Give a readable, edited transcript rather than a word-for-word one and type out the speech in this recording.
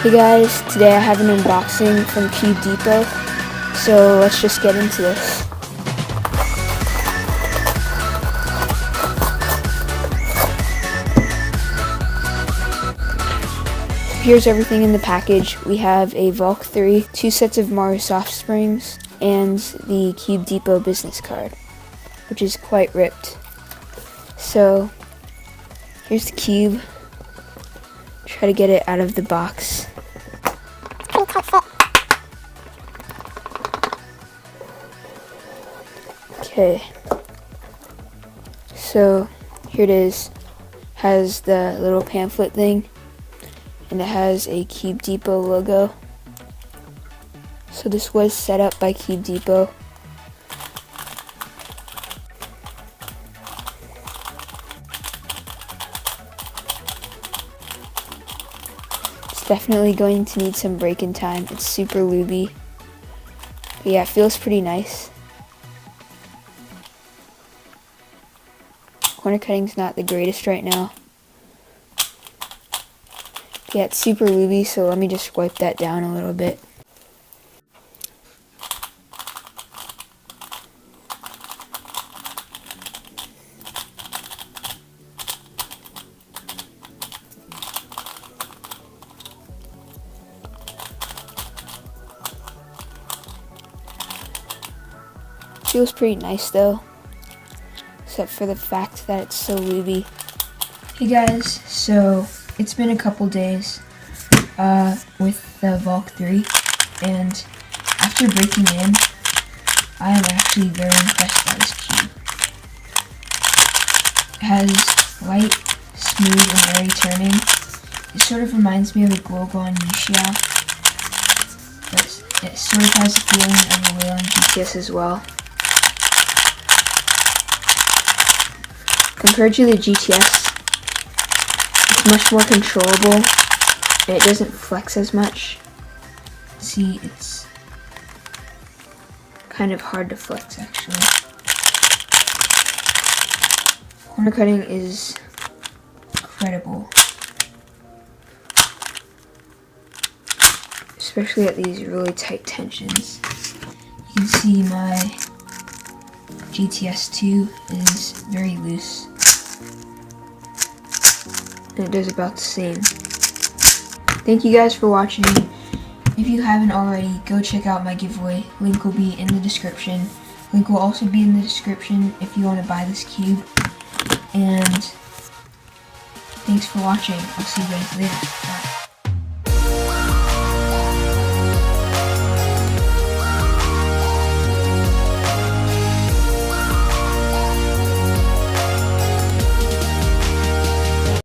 Hey guys, today I have an unboxing from Cubedepot, so let's just get into this. Here's everything in the package. We have a Valk 3, 2 sets of Mars soft springs, and the Cubedepot business card, which is quite ripped. So, here's the cube. Try to get it out of the box. Okay, so here it is. Has the little pamphlet thing, and it has a Cubedepot logo. So this was set up by Cubedepot. It's definitely going to need some break-in time. It's super looby. But yeah, it feels pretty nice. Corner cutting's not the greatest right now. Yeah, it's super looby, so let me just wipe that down a little bit. Feels pretty nice though, except for the fact that it's so looby. Hey guys, so it's been a couple days with the Valk 3, and after breaking in, I am actually very impressed by this cube. It has light, smooth, and airy turning. It sort of reminds me of a Glogon Yusha, but it sort of has the feeling of a Wayland GTS as well. Compared to the GTS, it's much more controllable, and it doesn't flex as much. See, it's kind of hard to flex actually. Corner cutting is incredible, especially at these really tight tensions. You can see my GTS2 is very loose, and it does about the same. Thank you guys for watching. If you haven't already, go check out my giveaway. Link will be in the description. Link will also be in the description if you want to buy this cube. And thanks for watching. I'll see you guys later. Bye.